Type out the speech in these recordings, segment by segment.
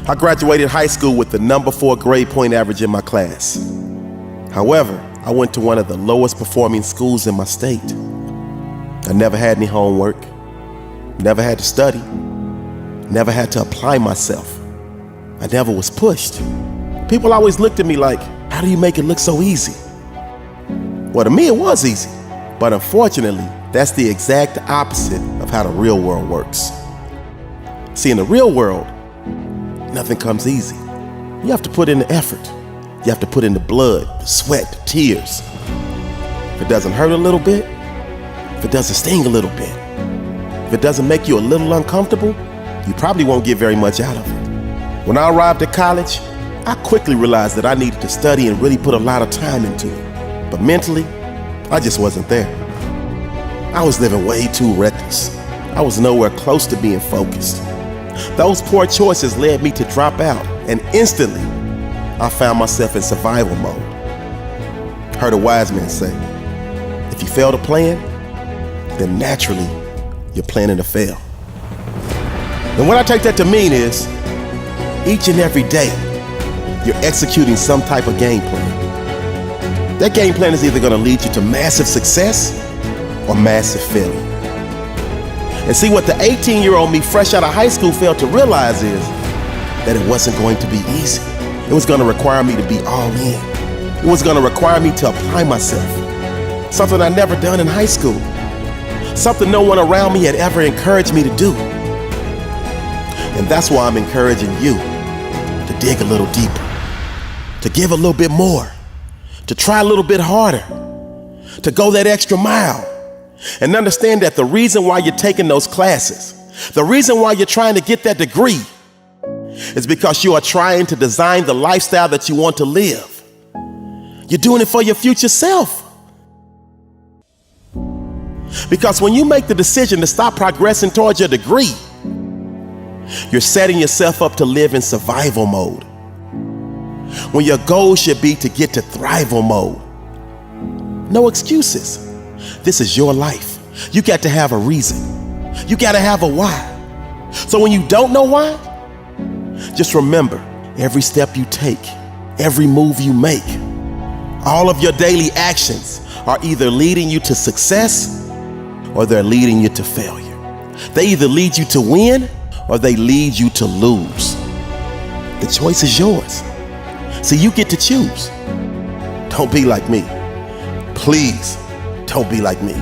I graduated high school with the number 4 grade point average in my class. However, I went to one of the lowest performing schools in my state. I never had any homework, never had to study, never had to apply myself. I never was pushed. People always looked at me like, how do you make it look so easy? Well, to me it was easy, but unfortunately, that's the exact opposite of how the real world works. See, in the real world, nothing comes easy. You have to put in the effort. You have to put in the blood, the sweat, the tears. If it doesn't hurt a little bit, if it doesn't sting a little bit, if it doesn't make you a little uncomfortable, you probably won't get very much out of it. When I arrived at college, I quickly realized that I needed to study and really put a lot of time into it. But mentally, I just wasn't there. I was living way too reckless. I was nowhere close to being focused. Those poor choices led me to drop out, and instantly, I found myself in survival mode. Heard a wise man say, if you fail to plan, then naturally, you're planning to fail. And what I take that to mean is, each and every day, you're executing some type of game plan. That game plan is either gonna lead you to massive success or massive failure. And see, what the 18-year-old me fresh out of high school failed to realize is that it wasn't going to be easy. It was going to require me to be all in. It was going to require me to apply myself. Something I never done in high school. Something no one around me had ever encouraged me to do. And that's why I'm encouraging you to dig a little deeper, to give a little bit more, to try a little bit harder, to go that extra mile. And understand that the reason why you're taking those classes, the reason why you're trying to get that degree, is because you are trying to design the lifestyle that you want to live. You're doing it for your future self. Because when you make the decision to stop progressing towards your degree, you're setting yourself up to live in survival mode, when your goal should be to get to thrival mode. No excuses. This is your life. You got to have a reason. You got to have a why. So when you don't know why, just remember, every step you take, every move you make, all of your daily actions are either leading you to success or they're leading you to failure. They either lead you to win or they lead you to lose. The choice is yours. So you get to choose. Don't be like me. Please. Don't be like me.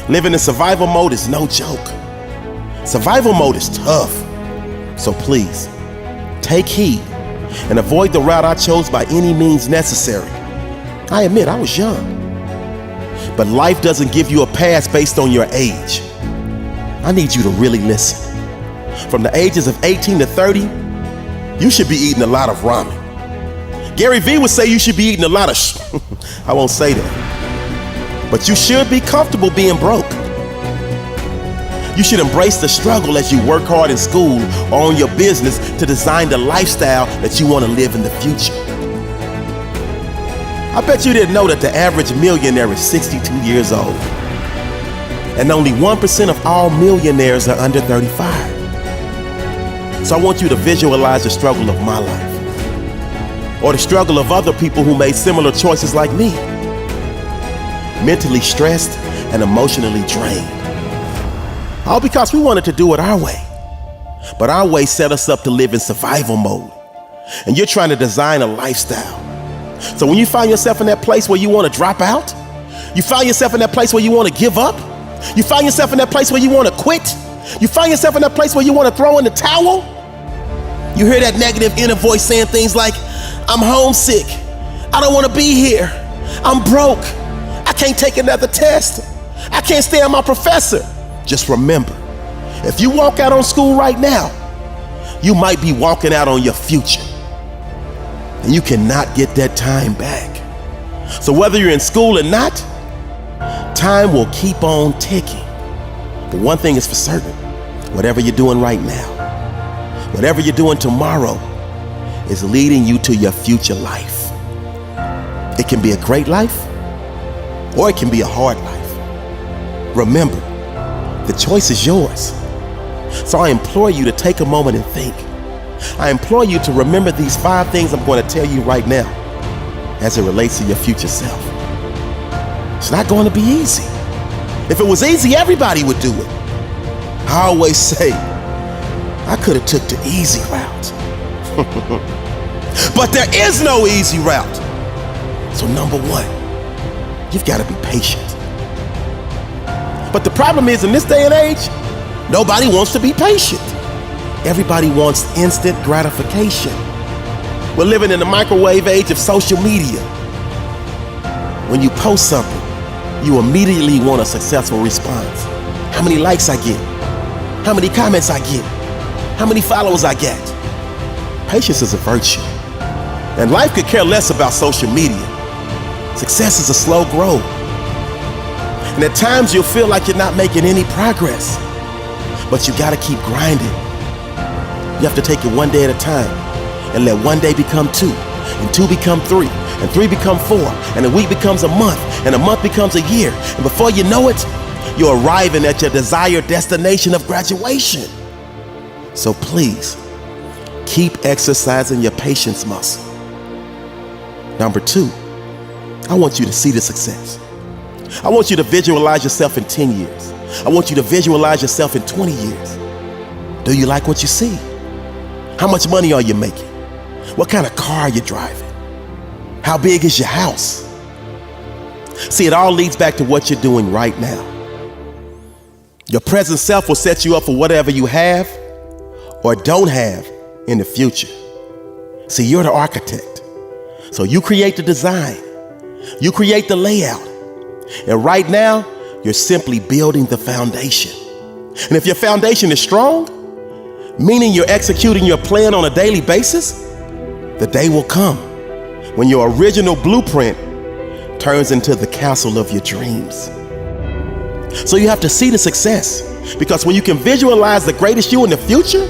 Living in survival mode is no joke. Survival mode is tough. So please, take heed and avoid the route I chose by any means necessary. I admit I was young, but life doesn't give you a pass based on your age. I need you to really listen. From the ages of 18 to 30, you should be eating a lot of ramen. Gary Vee would say you should be eating a lot of I won't say that. But you should be comfortable being broke. You should embrace the struggle as you work hard in school or on your business to design the lifestyle that you want to live in the future. I bet you didn't know that the average millionaire is 62 years old. And only 1% of all millionaires are under 35. So I want you to visualize the struggle of my life, or the struggle of other people who made similar choices like me. Mentally stressed and emotionally drained. All because we wanted to do it our way. But our way set us up to live in survival mode. And you're trying to design a lifestyle. So when you find yourself in that place where you want to drop out, you find yourself in that place where you want to give up, you find yourself in that place where you want to quit, you find yourself in that place where you want to throw in the towel, you hear that negative inner voice saying things like, I'm homesick, I don't want to be here, I'm broke, I can't take another test, I can't stand my professor. Just remember, if you walk out on school right now, you might be walking out on your future. And you cannot get that time back. So whether you're in school or not, time will keep on ticking. But one thing is for certain, whatever you're doing right now, whatever you're doing tomorrow is leading you to your future life. It can be a great life, or it can be a hard life. Remember, the choice is yours. So I implore you to take a moment and think. I implore you to remember these 5 things I'm going to tell you right now as it relates to your future self. It's not going to be easy. If it was easy, everybody would do it. I always say, I could have took the easy route. But there is no easy route. So number 1, you've got to be patient. But the problem is, in this day and age, nobody wants to be patient. Everybody wants instant gratification. We're living in the microwave age of social media. When you post something, you immediately want a successful response. How many likes I get? How many comments I get? How many followers I get? Patience is a virtue. And life could care less about social media. Success is a slow grow. And at times you'll feel like you're not making any progress. But you gotta keep grinding. You have to take it one day at a time and let one day become 2, and 2 become 3, and 3 become 4, and a week becomes a month, and a month becomes a year. And before you know it, you're arriving at your desired destination of graduation. So please, keep exercising your patience muscle. Number 2, I want you to see the success. I want you to visualize yourself in 10 years. I want you to visualize yourself in 20 years. Do you like what you see? How much money are you making? What kind of car are you driving? How big is your house? See, it all leads back to what you're doing right now. Your present self will set you up for whatever you have or don't have in the future. See, you're the architect. So you create the design. You create the layout. And right now, you're simply building the foundation. And if your foundation is strong, meaning you're executing your plan on a daily basis, the day will come when your original blueprint turns into the castle of your dreams. So you have to see the success, because when you can visualize the greatest you in the future,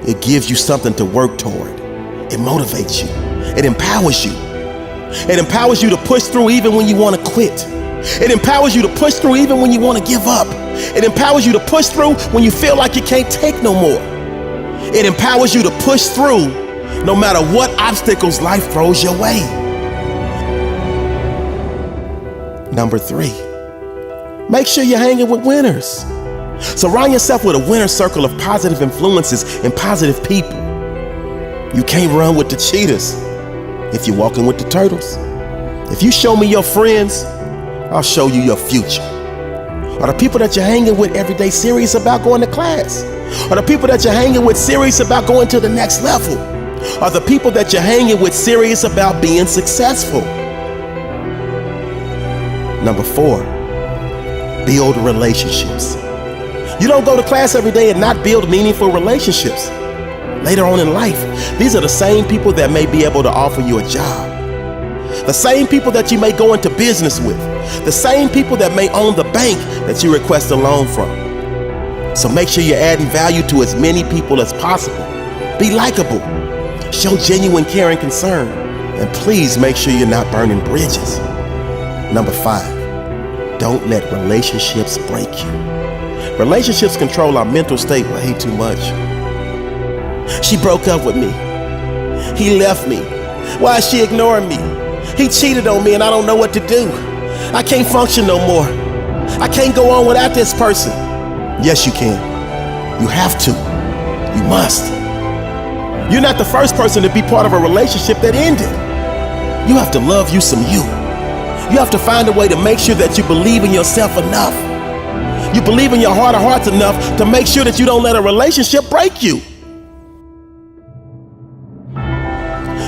it gives you something to work toward. It motivates you. It empowers you. It empowers you to push through even when you want to quit. It empowers you to push through even when you want to give up. It empowers you to push through when you feel like you can't take no more. It empowers you to push through no matter what obstacles life throws your way. Number 3, make sure you're hanging with winners. Surround yourself with a winner circle of positive influences and positive people. You can't run with the cheetahs if you're walking with the turtles. If you show me your friends, I'll show you your future. Are the people that you're hanging with every day serious about going to class? Are the people that you're hanging with serious about going to the next level? Are the people that you're hanging with serious about being successful? Number 4, build relationships. You don't go to class every day and not build meaningful relationships. Later on in life, these are the same people that may be able to offer you a job. The same people that you may go into business with. The same people that may own the bank that you request a loan from. So make sure you're adding value to as many people as possible. Be likable. Show genuine care and concern. And please make sure you're not burning bridges. Number 5, don't let relationships break you. Relationships control our mental state way too much. She broke up with me. He left me. Why is she ignoring me? He cheated on me and I don't know what to do. I can't function no more. I can't go on without this person. Yes, you can. You have to. You must. You're not the first person to be part of a relationship that ended. You have to love you some you. You have to find a way to make sure that you believe in yourself enough. You believe in your heart of hearts enough to make sure that you don't let a relationship break you.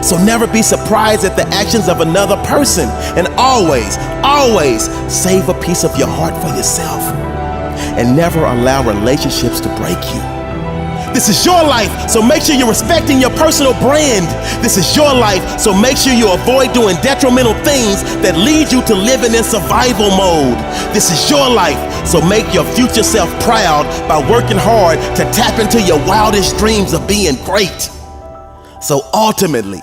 So never be surprised at the actions of another person, and always, always save a piece of your heart for yourself, and never allow relationships to break you. This is your life, so make sure you're respecting your personal brand. This is your life, so make sure you avoid doing detrimental things that lead you to living in survival mode. This is your life, so make your future self proud by working hard to tap into your wildest dreams of being great. So ultimately,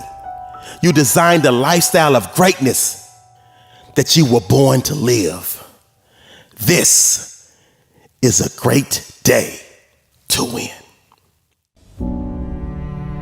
you designed a lifestyle of greatness that you were born to live. This is a great day to win.